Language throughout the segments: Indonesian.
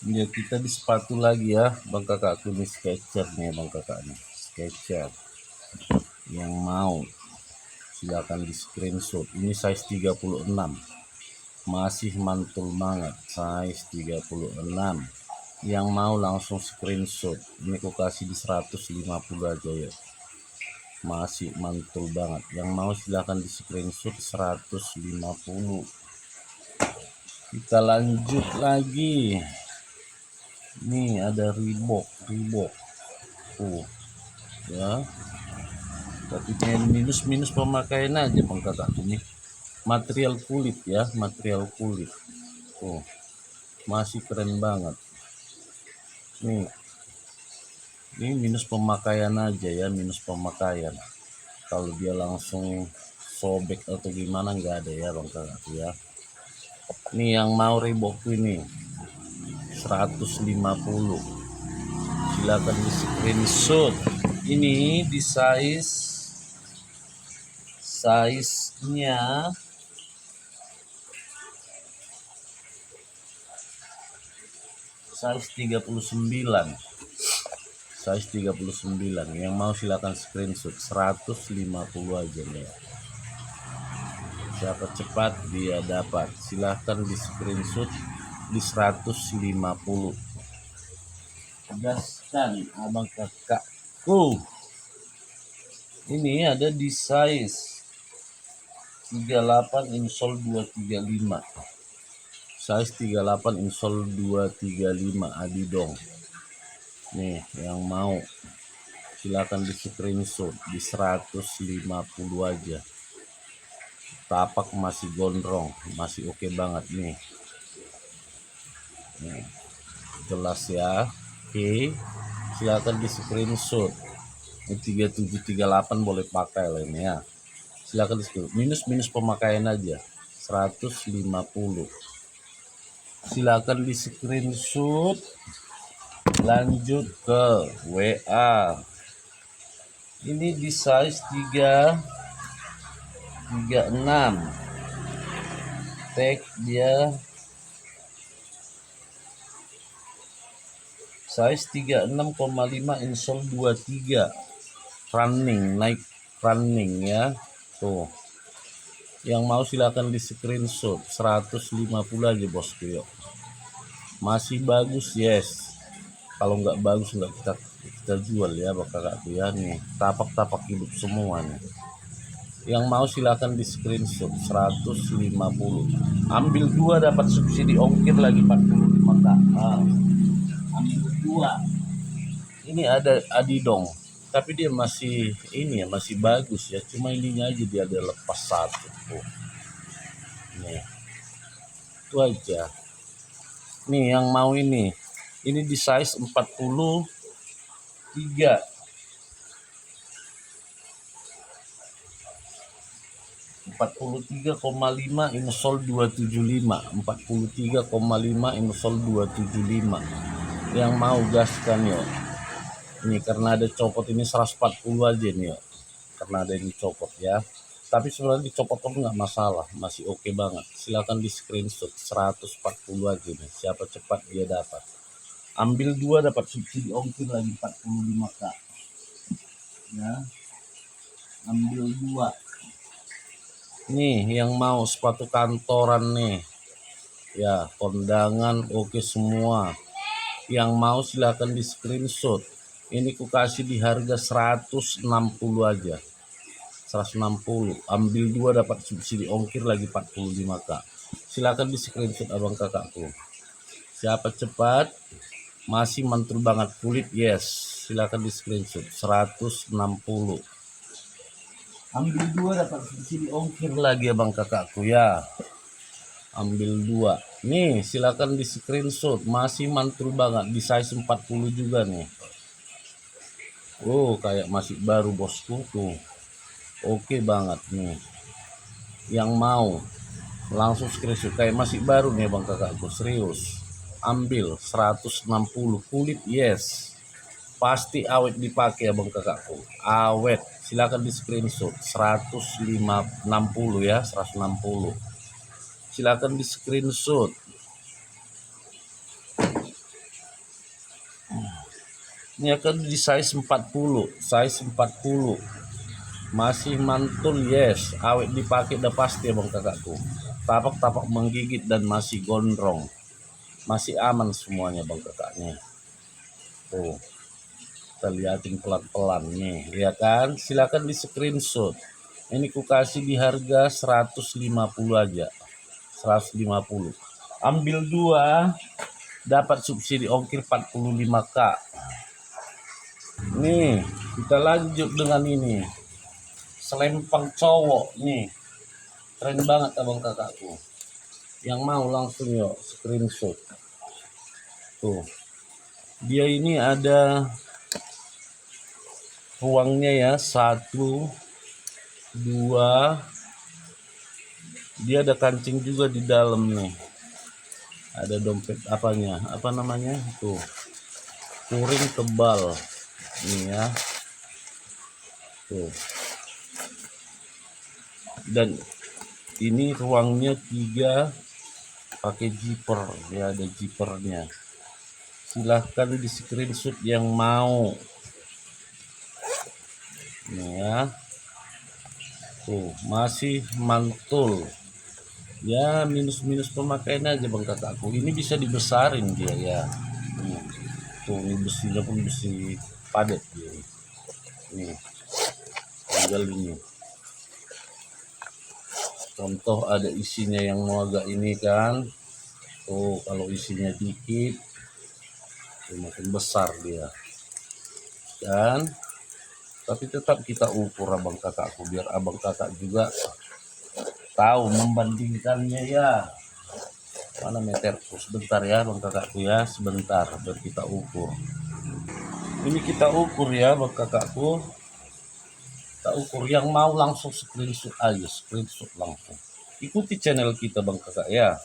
Ya kita di sepatu lagi ya bang kakakku, nih Skechers nih bang kakak nih, Skechers. Yang mau silakan di screenshot, ini size 36, masih mantul banget, size 36. Yang mau langsung screenshot, ini aku kasih di 150 aja ya, masih mantul banget. Yang mau silahkan di screenshot 150. Kita lanjut lagi, nih ada Reebok ya, tapi minus pemakaian aja bang kakak ini. Material kulit ya, material kulit tuh, masih keren banget nih. Ini minus pemakaian aja ya, minus pemakaian. Kalau dia langsung sobek atau gimana nggak ada ya bang kakak ya. Ini yang mau Reebok ini 150, silakan di screenshot. Ini di size-nya size 39, size 39. Yang mau silakan screenshot 150 aja nih. Siapa cepat dia dapat, silahkan di screenshot di 150. Gaskan abang kakakku. Ini ada di size 38 insole 235, size 38 insole 235 Adidong. Nih yang mau silakan di screenshot di 150 aja. Tapak masih gondrong, masih oke banget nih. Jelas ya. Oke, silakan di screenshot. Ini 3738 boleh pakai lah ini ya. Silakan di screenshot. Minus pemakaian aja 150. Silakan di screenshot. Lanjut ke WA. Ini di size 36. Tag dia size 36,5 insole 23, running, naik running ya tuh. Yang mau silakan di screenshot 150 aja bosku yuk. Masih bagus, yes. Kalau nggak bagus nggak kita jual ya kakakku ya. Nih tapak hidup semua nih. Yang mau silakan di screenshot 150. Ambil 2 dapat subsidi ongkir lagi 45 kak. Ambil 2. Ini ada Adidong, tapi dia masih ini ya, masih bagus ya, cuma ininya aja dia ada lepas satu tuh. Nih itu aja. Nih yang mau ini di size 43, 43,5 insole 275, 43,5 insole 275. Yang mau gaskan yuk. Ini karena ada copot ini 140 aja nih ya. Karena ada ini copot ya. Tapi sebenarnya dicopot pun nggak masalah, masih oke banget. Silakan di screenshot 140 aja nih. Siapa cepat dia dapat. Ambil 2 dapat subsidi ongkir lagi 45k. Ya. Ambil 2. Nih yang mau sepatu kantoran nih. Ya, kondangan oke semua. Yang mau silakan di screenshot. Ini ku kasih di harga 160 aja. 160. Ambil 2 dapat subsidi ongkir lagi 45k. Silakan di screenshot abang kakakku. Siapa cepat masih mantul banget kulit, yes. Silakan di screenshot 160. Ambil 2 dapat subsidi ongkir lagi abang kakakku ya. Ambil 2. Nih silakan di screenshot, masih mantul banget di size 40 juga nih. Oh kayak masih baru bosku tuh. Oke banget nih. Yang mau langsung screenshot kayak masih baru nih bang kakakku, serius. Ambil 160 kulit, yes. Pasti awet dipakai ya bang kakakku. Awet. Silakan di screenshot 160 ya, 160. Silakan di screenshot. Ini akan di size 40, size 40. Masih mantul, yes, awet dipakai udah pasti ya bang kakakku. Tapak-tapak menggigit dan masih gondrong, masih aman semuanya bang kakaknya. Tuh, kita liatin pelan-pelan nih, ya kan? Silakan di screenshot. Ini ku kasih di harga 150 aja, 150. Ambil 2, dapat subsidi ongkir 45k. Nih, kita lanjut dengan ini. Selempang cowok nih. Keren banget abang kakakku. Yang mau langsung yuk screenshot. Tuh. Dia ini ada ruangnya ya, 1, 2. Dia ada kancing juga di dalam nih. Ada dompet apanya? Apa namanya? Tuh. Kuring tebal. Nih ya. Tuh. Dan ini ruangnya 3 pakai zipper ya, ada zippernya. Silahkan di screenshot yang mau. Nih ya. Tuh, masih mantul. Ya, minus-minus pemakaian aja bang kakakku. Ini bisa dibesarin dia ya. Tuh, ini besinya pun besi padat dia. Nih, tinggal ini. Contoh ada isinya yang mau agak ini kan. Tuh, kalau isinya dikit, tuh makin besar dia. Dan tapi tetap kita ukur abang kakakku, biar abang kakak juga tahu membandingkannya ya. Mana meterku? Sebentar ya bang kakakku ya, sebentar biar kita ukur. Ini kita ukur ya bang kakakku. Kita ukur, yang mau langsung screenshot aja, screenshot langsung. Ikuti channel kita bang kakak ya.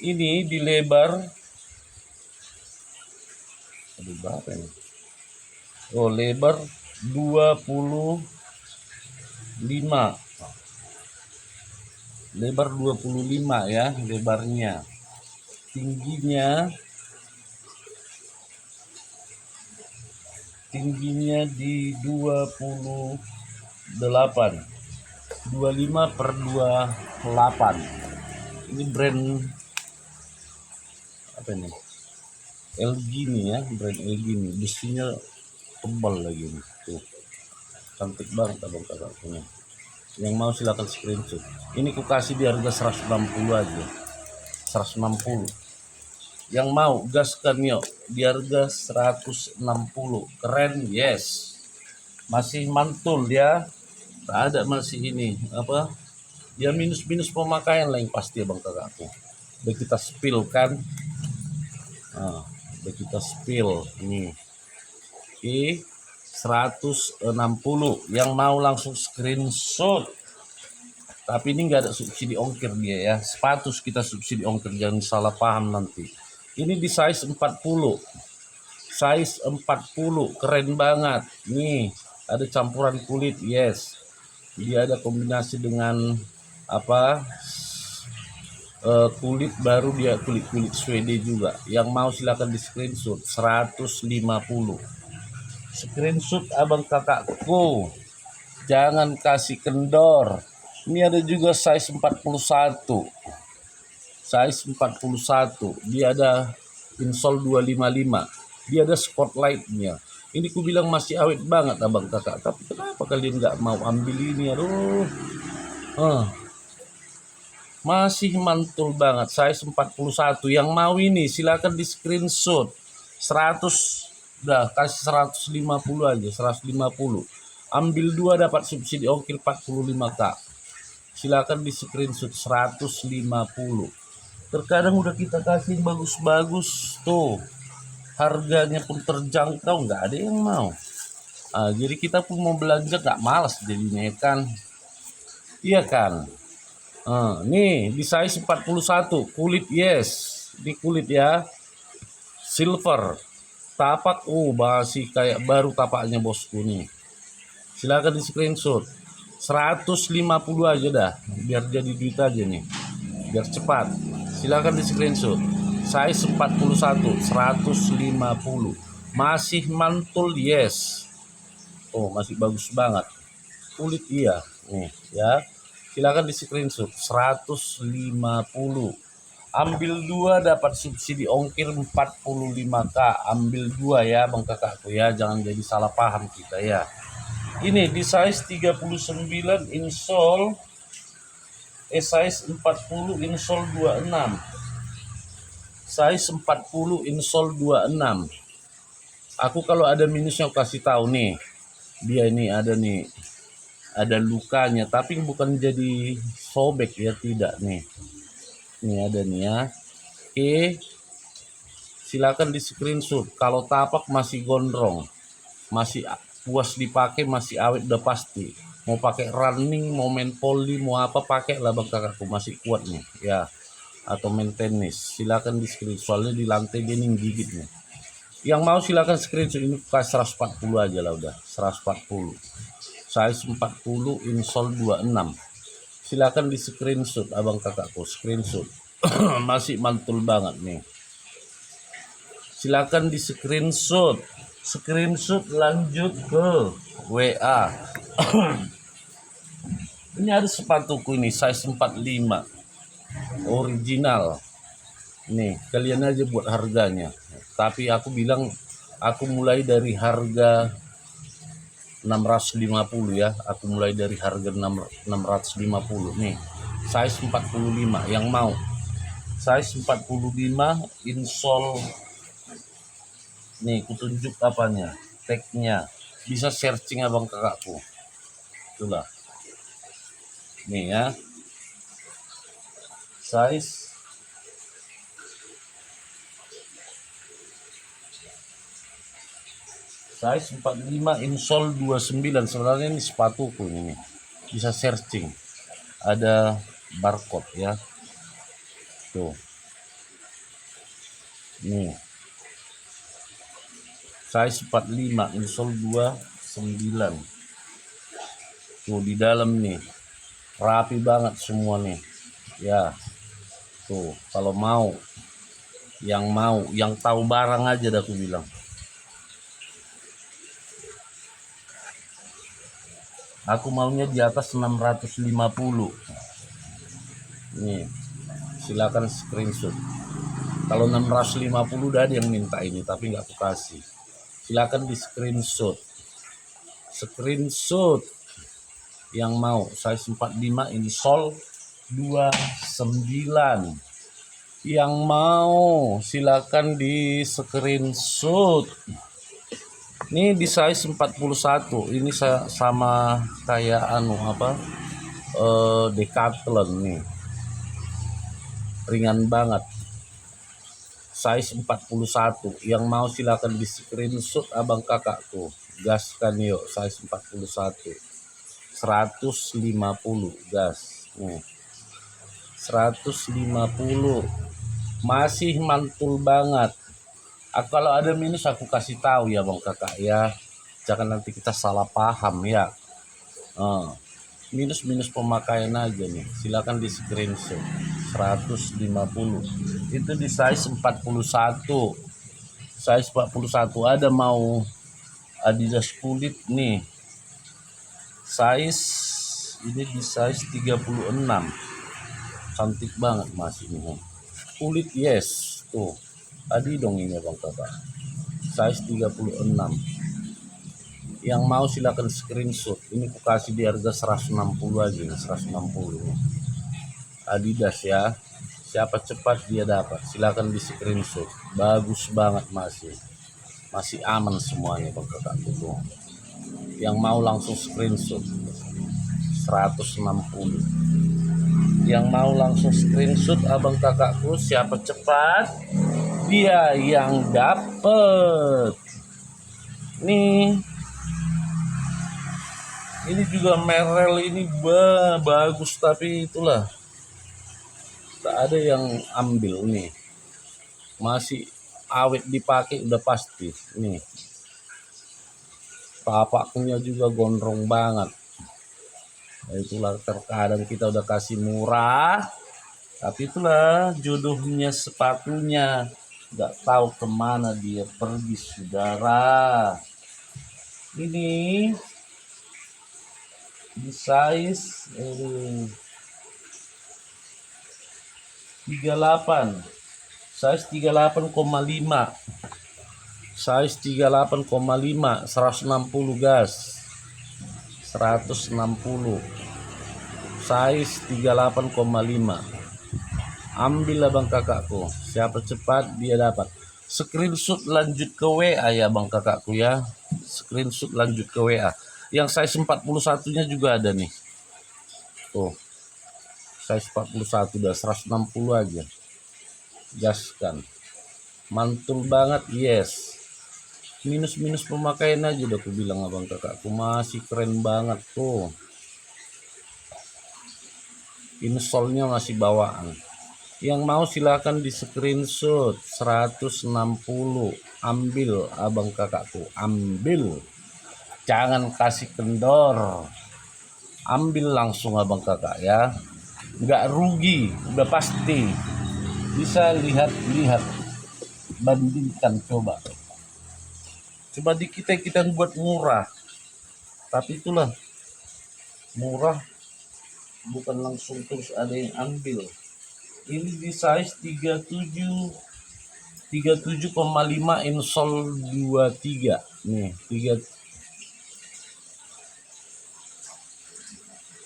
Ini di lebar, aduh berapa ini? Oh, lebar 25. Lebar 25 ya lebarnya. Tingginya di 28. 25/28. Ini brand apa ini? LG nih ya, brand LG nih. Besinya tebal lagi nih. Tuh. Cantik banget abang kakaknya. Yang mau silakan screenshot. Ini ku kasih di harga 160 aja. 160. Yang mau gaskan yuk di harga 160. Keren, yes. Masih mantul dia. Tak ada masih ini apa? Dia minus-minus pemakaian lah yang pasti abang kakakku. Udah kita spill kan? Nah, udah kita spill ini. Oke. 160. Yang mau langsung screenshot. Tapi ini nggak ada subsidi ongkir dia ya. Sepatu kita subsidi ongkir, jangan salah paham nanti. Ini di size 40. Size 40 keren banget. Nih, ada campuran kulit, yes. Dia ada kombinasi dengan apa? Kulit baru, dia kulit Swede juga. Yang mau silakan di screenshot 150. Screenshot abang kakakku, jangan kasih kendor. Ini ada juga size 41. Size 41. Dia ada insole 255. Dia ada spotlightnya. Ini ku bilang masih awet banget abang kakak. Tapi kenapa kalian nggak mau ambil ini? Aduh. Masih mantul banget. Size 41. Yang mau ini silakan di screenshot. 100. Udah kasih 150 aja, 150. Ambil 2 dapat subsidi ongkir 45k. Silakan di screenshot 150. Terkadang udah kita kasih bagus-bagus tuh. Harganya pun terjangkau, nggak ada yang mau. Jadi kita pun mau belanja nggak malas jadinya kan. Iya kan? Nih di size 41 kulit, yes. Di kulit ya. Silver. Tapak, masih kayak baru tapaknya bosku nih. Silakan di screenshot. 150 aja dah, biar jadi duit aja nih. Biar cepat. Silakan di screenshot. Size 41, 150. Masih mantul, yes. Oh, masih bagus banget. Kulit iya. Nih, ya. Silakan di screenshot 150. Ambil 2 dapat subsidi ongkir 45k. Ambil 2 ya Bang Kakakku ya. Jangan jadi salah paham kita ya. Ini di size 39 insole, size 40 insole 26. Size 40 insole 26. Aku kalau ada minusnya aku kasih tahu nih. Dia ini ada nih. Ada lukanya, tapi bukan jadi sobek ya, tidak nih. Ini ada nih ya. Oke. Silakan di screenshot. Kalau tapak masih gondrong, masih puas dipakai, masih awet udah pasti. Mau pakai running, mau main poli, mau apa pakai lah Bang Kakakku, masih kuat nih ya. Atau main tenis, silakan di screenshot. Soalnya di lantai dia nih gigit nih. Yang mau silakan screenshot. Ini kasih 140 aja lah udah, 140. Size 40 insole 26. Silakan di screenshot Abang Kakakku, screenshot. Masih mantul banget nih. Silakan di screenshot. Screenshot lanjut ke WA. Ini ada sepatuku ini size 45 original. Nih, kalian aja buat harganya. Tapi aku bilang aku mulai dari harga 650 ya. Aku mulai dari harga 650 nih. Size 45 yang mau. Size 45 insole. Nih, kutunjuk apanya, tagnya. Bisa searching Abang Kakakku. Itulah. Nih ya. Size size 45 insole 29. Sebenarnya ini sepatuku ini. Bisa searching. Ada barcode ya. Tuh. Nih. Size 45 insole 29. Tuh di dalam nih. Rapi banget semua nih. Ya. Tuh, kalau mau yang tahu barang aja dah aku bilang. Aku maunya di atas 650. Nih, silakan screenshot. Kalau 650 udah ada yang minta ini, tapi nggak aku kasih. Silakan di screenshot. Screenshot yang mau size 45 insole 29. Yang mau silakan di screenshot. Ini di size 41. Ini sama kayak Decathlon nih. Ringan banget. Size 41. Yang mau silakan di screenshot Abang Kakakku. Gaskan yuk size 41. 150 gas. Nih. 150. Masih mantul banget. Kalau ada minus aku kasih tahu ya Bang Kakak ya. Jangan nanti kita salah paham ya. Minus pemakaian aja nih. Silakan di screenshot. 150. Itu di size 41. Size 41 ada mau Adidas kulit nih. Size ini di size 36. Cantik banget masih ini. Kulit yes. Tuh. Tadi dong ini Bang Kakak. Size 36. Yang mau silakan screenshot. Ini aku kasih di harga 160 aja, 160. Adidas ya. Siapa cepat dia dapat. Silakan di screenshot. Bagus banget masih. Masih aman semuanya Bang Kakak tuh. Yang mau langsung screenshot. 160. Yang mau langsung screenshot Abang Kakakku, siapa cepat dia yang dapet. Nih, ini juga Merrell ini bagus, tapi itulah tak ada yang ambil nih. Masih awet dipakai udah pasti. Nih, tapaknya juga gondrong banget. Itulah terkadang kita udah kasih murah, tapi itulah jodohnya sepatunya. Nggak tahu kemana dia pergi, saudara. Ini di size 38, size 38,5, size 38,5, 160 gas, 160, size 38,5. Ambil abang kakakku, siapa cepat dia dapat. Screenshot lanjut ke WA ya bang kakakku ya, screenshot lanjut ke WA. Yang size 41 nya juga ada nih, tuh size 41 udah 160 aja, gaskan, mantul banget. Yes, minus pemakaian aja udah aku bilang abang kakakku, masih keren banget tuh. Installnya masih bawaan. Yang mau silahkan di screenshot 160. Ambil abang kakakku, ambil, jangan kasih kendor, ambil langsung abang kakak ya, nggak rugi, udah pasti. Bisa lihat bandingkan, coba di kita buat murah, tapi itulah murah bukan langsung terus ada yang ambil. Ini di size 37,5 insol 23 nih,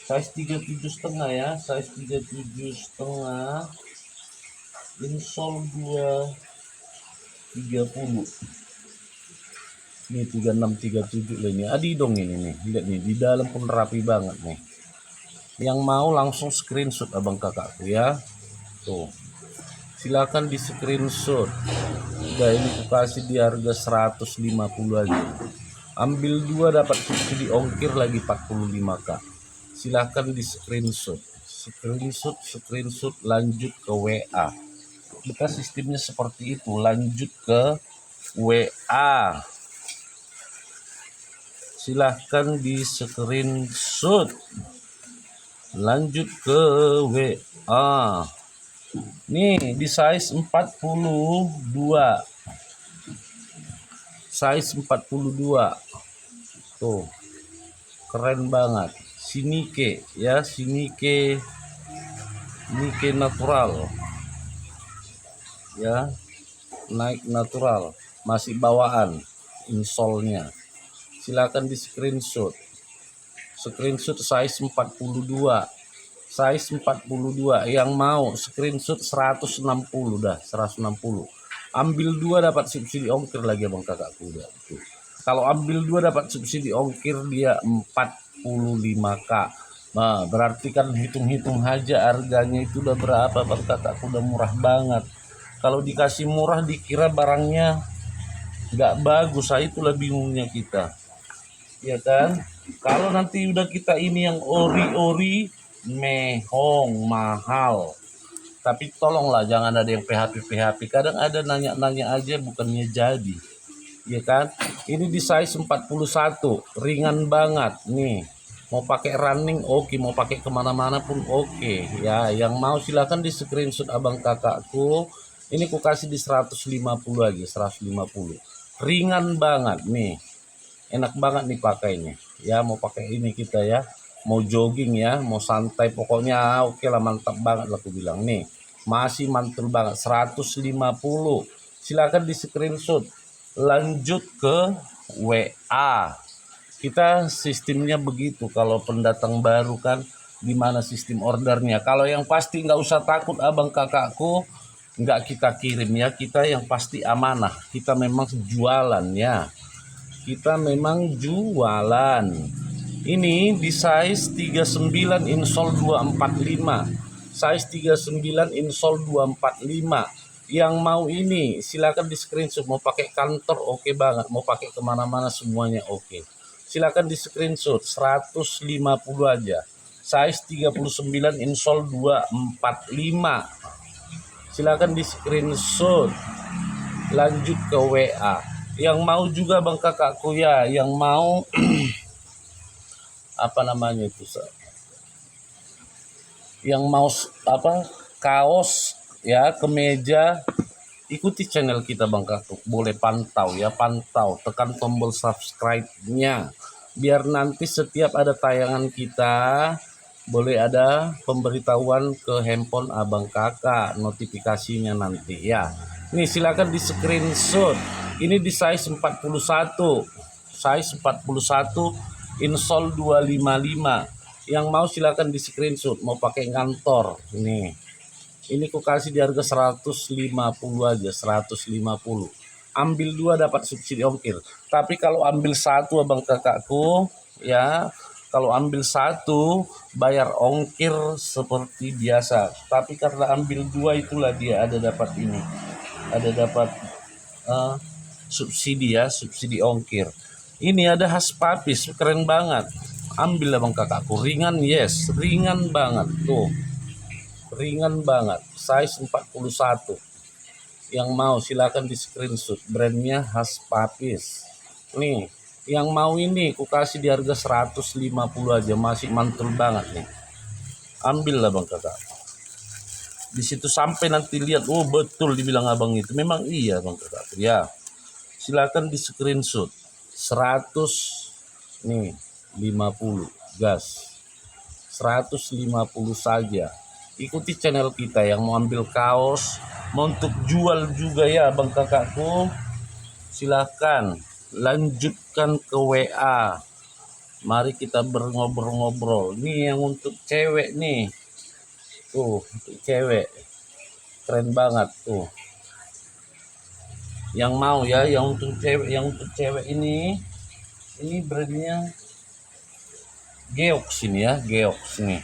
size 37,5 ya, size 37,5 insol 230. Ini 3637 lah ini. Adi dong ini nih. Lihat nih, di dalam pun rapi banget nih. Yang mau langsung screenshot abang kakakku ya. Tuh. Silakan di screenshot. Udah ini aku kasih di harga 150 aja. Ambil 2 dapat subsidi ongkir lagi 45k. Silakan di screenshot. Screenshot lanjut ke WA. Kita sistemnya seperti itu, lanjut ke WA. Silahkan di screenshot lanjut ke WA. Nih di size 42, size 42 tuh, keren banget. Sinike ya, Sinike natural ya, naik natural, masih bawaan insolnya. Silakan di screenshot size 42, size 42. Yang mau screenshot 160, dah 160. Ambil 2 dapat subsidi ongkir lagi bang kakakku udah. Kalau ambil 2 dapat subsidi ongkir dia 45k. Nah, berarti kan hitung-hitung aja harganya itu udah berapa bang kakakku, udah murah banget. Kalau dikasih murah dikira barangnya nggak bagus, itulah bingungnya kita. Ya kan, kalau nanti udah kita ini yang ori-ori mehong mahal, tapi tolonglah jangan ada yang PHP. Kadang ada nanya-nanya aja bukannya jadi, ya kan. Ini di size 41, ringan banget nih, mau pakai running oke, mau pakai kemana-mana pun oke ya. Yang mau silakan di screenshot abang kakakku. Ini ku kasih di 150 aja, 150, ringan banget nih, enak banget nih pakainya ya. Mau pakai ini kita ya, mau jogging ya, mau santai, pokoknya oke lah, mantap banget lah aku bilang nih, masih mantul banget. 150. Silakan di screenshot lanjut ke WA. Kita sistemnya begitu kalau pendatang baru kan, gimana sistem ordernya. Kalau yang pasti nggak usah takut abang kakakku, nggak kita kirim ya, kita yang pasti amanah, kita memang jualan ya, kita memang jualan. Ini di size 39 insol 245, size 39 insol 245. Yang mau ini silakan di screenshot, mau pakai kantor oke banget, mau pakai kemana-mana semuanya oke. Silakan di screenshot 150 aja, size 39 insol 245. Silakan di screenshot lanjut ke WA. Yang mau juga bang kakakku ya, yang mau apa namanya itu, yang mau apa, kaos ya, kemeja ikuti channel kita Bang Kakuk, boleh pantau ya, pantau, tekan tombol subscribe-nya biar nanti setiap ada tayangan kita boleh ada pemberitahuan ke handphone abang kakak notifikasinya nanti ya. Nih silakan di screenshot. Ini di size 41. Size 41 insol 255. Yang mau silakan di screenshot, mau pakai ngantor. Ini ku kasih di harga 150 aja, 150. Ambil 2 dapat subsidi ongkir. Tapi kalau ambil 1 abang kakakku ya, kalau ambil 1 bayar ongkir seperti biasa. Tapi karena ambil 2 itulah dia ada dapat ini. Ada dapat subsidi ya, subsidi ongkir. Ini ada khas papis, keren banget. Ambil abang kakakku, ringan yes, ringan banget tuh. Ringan banget, size 41. Yang mau silakan di screenshot, brandnya khas papis. Nih, yang mau ini ku kasih di harga 150 aja, masih mantul banget nih. Ambil lah bang kakak. Di situ sampai nanti lihat, oh betul dibilang abang itu, memang iya bang kakak. Ya, silakan di screenshot. 100 nih 50 gas. 150 saja. Ikuti channel kita yang mau ambil kaos, mau untuk jual juga ya bang kakakku, silahkan lanjutkan ke WA. Mari kita berobrol-ngobrol. Nih yang untuk cewek nih, tuh untuk cewek keren banget tuh. Yang mau ya, yang untuk cewek ini brandnya Geox ini ya, Geox nih,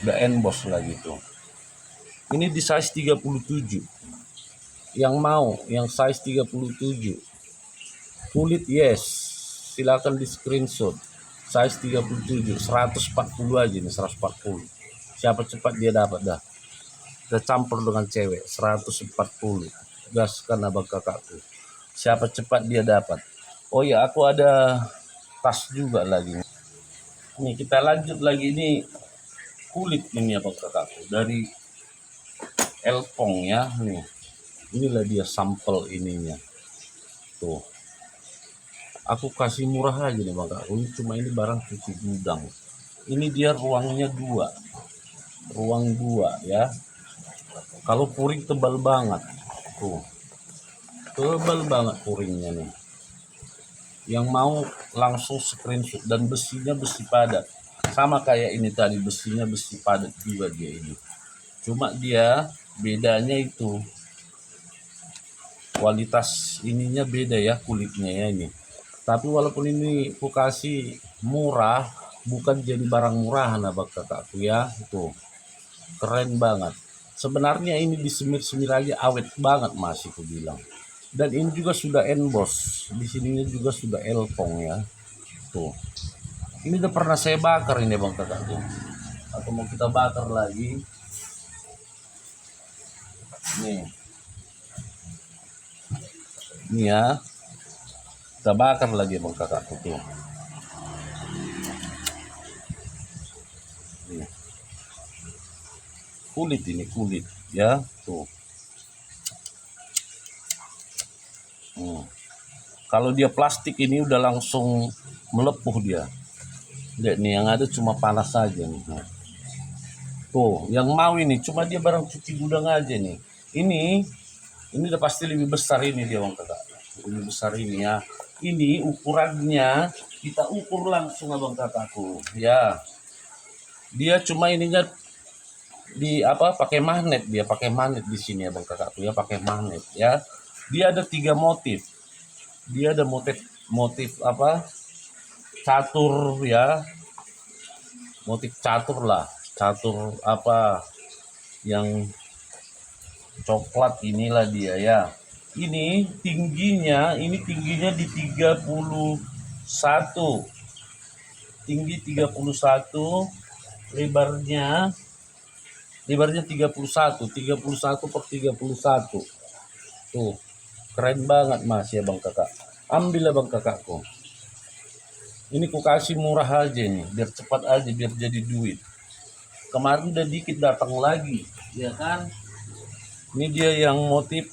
udah emboss lagi tuh. Ini di size 37. Yang mau yang size 37 kulit yes, silakan di screenshot. Size 37 140 aja nih, 140. Siapa cepat dia dapat dah. Kita campur dengan cewek 140. Gaskan abang kakakku. Siapa cepat dia dapat. Oh ya, aku ada tas juga lagi. Nih kita lanjut lagi nih, kulit ini abang kakakku dari Elpong ya nih. Inilah dia sampel ininya. Tuh. Aku kasih murah aja nih bang kakak. Cuma ini barang cuci gudang. Ini dia ruangnya 2. Ruang 2 ya. Kalau puring tebal banget. Tuh. Tebal banget puringnya nih. Yang mau langsung screenshot, dan besinya besi padat. Sama kayak ini tadi, besinya besi padat juga dia ini. Cuma dia bedanya itu kualitas ininya beda ya, kulitnya ya ini. Tapi walaupun ini aku kasih murah, bukan jadi barang murahan abang kakakku ya. Tuh keren banget. Sebenarnya ini disemir-semir aja awet banget masih aku bilang. Dan ini juga sudah emboss. Di sininya juga sudah Elpong ya. Tuh. Ini udah pernah saya bakar ini bang kakakku. Atau mau kita bakar lagi. Nih. Ini ya. Kita bakar lagi bang kakakku tuh. Nih. Kulit ini kulit ya. Tuh. Kalau dia plastik ini udah langsung melepuh dia. Lihat nih, yang ada cuma panas saja nih. Tuh, yang mau ini cuma dia barang cuci gudang aja nih. Ini udah pasti lebih besar ini dia bang kakak. Lebih besar ini ya. Ini ukurannya kita ukur langsung abang kakakku. Ya. Dia cuma ininya di apa, pakai magnet, dia pakai magnet di sini abang kakakku ya, pakai magnet ya. Dia ada 3 motif. Dia ada motif apa? Catur ya. Motif catur lah. Catur apa yang coklat inilah dia ya. Ini tingginya di 31. Tinggi 31, lebarnya 31 per 31. Tuh. Keren banget mas ya bang kakak. Ambil lah bang kakakku. Ini ku kasih murah aja nih, biar cepat aja, biar jadi duit. Kemarin udah dikit datang lagi, ya kan? Ini dia yang motif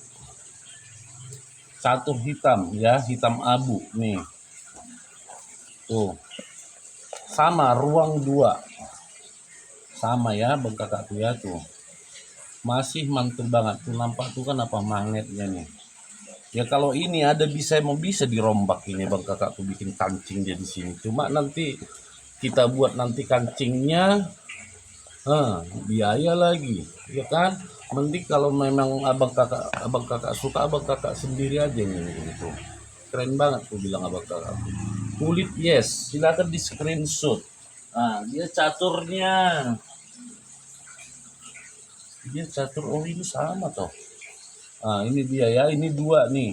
catur hitam ya, hitam abu nih. Tuh. Sama ruang 2. Sama ya bang kakakku ya tuh. Masih mantul banget tuh, nampak tuh kan apa magnetnya nih. Ya kalau ini ada mau bisa dirombak ini bang kakakku, bikin kancing dia di sini. Cuma nanti kita buat nanti kancingnya, biaya lagi, ya kan? Mending kalau memang abang kakak suka, abang kakak sendiri aja nih itu. Keren banget tuh bilang abang kakak. Kulit yes, silakan di screenshot. Nah, dia caturnya. Dia catur, oh ini sama toh. Nah, ini dia ya, ini 2 nih.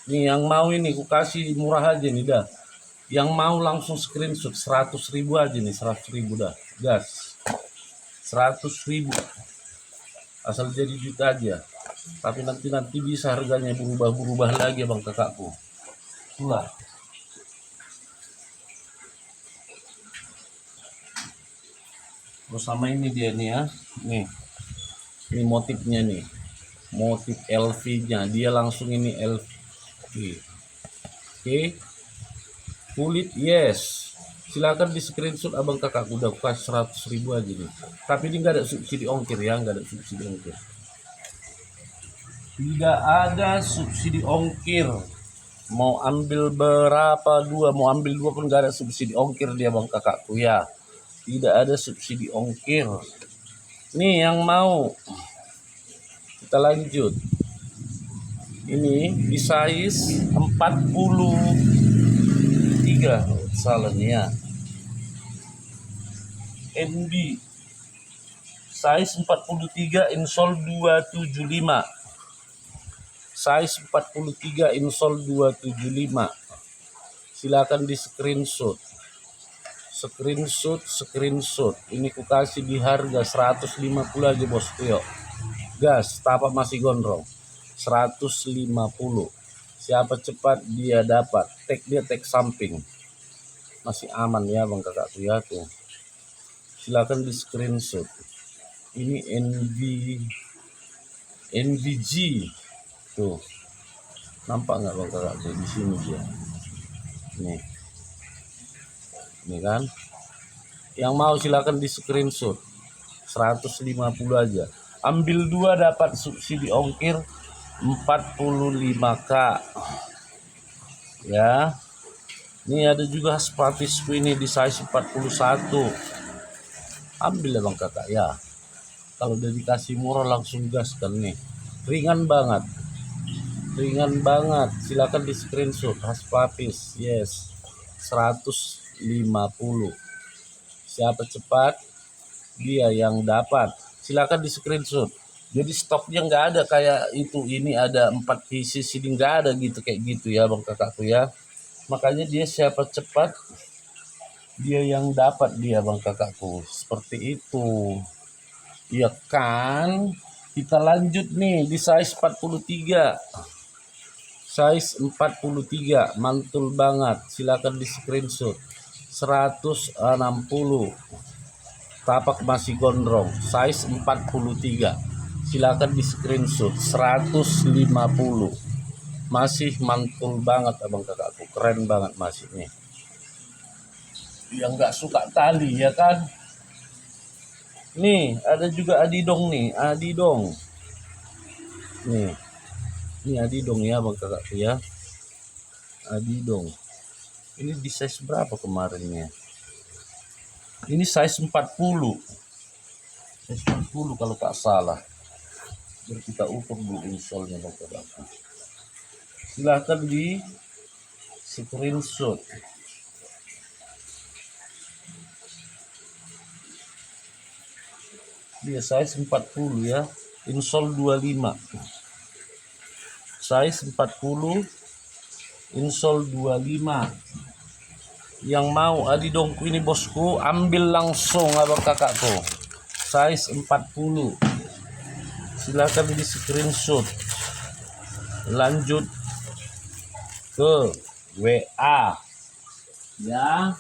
Nih yang mau ini ku kasih murah aja nih dah. Yang mau langsung screenshot 100.000 aja nih, 100.000 dah. Gas. 100.000. Asal jadi juta aja. Tapi nanti bisa harganya berubah-berubah lagi bang kakakku. Itulah. Terus sama ini dia nih ya. Nih. Ini motifnya nih. Motif LV-nya. Dia langsung ini LV. Oke. Kulit yes. Silakan di screenshot abang kakak, udah kasih 100.000 aja nih. Tapi ini nggak ada subsidi ongkir ya, nggak ada subsidi ongkir. Tidak ada subsidi ongkir. Mau ambil berapa 2, mau ambil 2 pun nggak ada subsidi ongkir dia bang kakakku ya. Tidak ada subsidi ongkir. Nih yang mau, kita lanjut. Ini di size 43, salah nih ya. NB size 43, insole 275. Size 43, insole 275. Silakan di screenshot. Screenshot. Ini ku kasih di harga 150 aja bosku yuk. Gas, tapak masih gondrong. 150. Siapa cepat dia dapat. Dia tag samping. Masih aman ya bang kakakku ya tuh. Silakan di screenshot. Ini NVG tuh, nampak nggak bang kakakku di sini dia. Nih kan, yang mau silakan di screenshot. 150 aja. Ambil 2 dapat subsidi ongkir 45k. Ya. Ini ada juga Spatisku ini di size 41. Ambil ya bang kakak ya. Kalau udah dikasih murah langsung gas kan nih. Ringan banget. Silakan di screenshot. Haspatis. Yes. 150. Siapa cepat dia yang dapat. Silakan di screenshot. Jadi stoknya nggak ada kayak itu. Ini ada 4 pieces, ini nggak ada gitu kayak gitu ya bang kakakku ya. Makanya dia siapa cepat dia yang dapat dia bang kakakku. Seperti itu. Ya kan, kita lanjut nih di size 43. Size 43, mantul banget. Silakan di screenshot. 160. Tapak masih gondrong. Size 43. Silakan di screenshot. 150. Masih mantul banget abang kakakku. Keren banget masih nih. Yang nggak suka tali ya kan. Nih, ada juga adidong nih, adidong. Nih. Ini adidong ya bang kakakku ya. Adidong. Ini di size berapa kemarinnya? Ini size 40. Size 40 kalau tak salah. Biar kita ukur dulu insole-nya bang kakakku. Silahkan di screenshot. Dia size 40 ya. Insole 25. Size 40, insole 25. Yang mau adidongku ini bosku, ambil langsung abang kakakku. Size 40. Silakan di screenshot. Lanjut ke WA ya.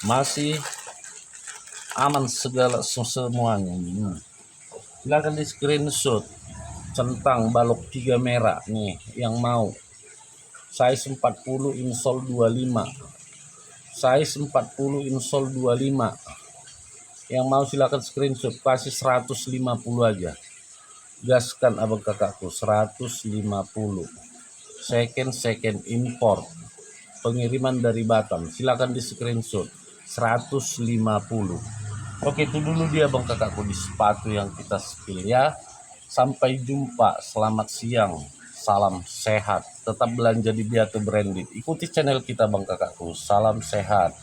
Masih aman segala semuanya. Silakan di screenshot. centang balok 3 merah nih yang mau. Size 40 insole 25. Size 40 insole 25. Yang mau silakan screenshot, kasih 150 aja. Gaskan abang kakakku, 150. Second import. Pengiriman dari Batam. Silakan di screenshot, 150. Oke, itu dulu dia bang kakakku di sepatu yang kita spill ya. Sampai jumpa, selamat siang, salam sehat. Tetap belanja di Biatu Branded. Ikuti channel kita bang kakakku, salam sehat.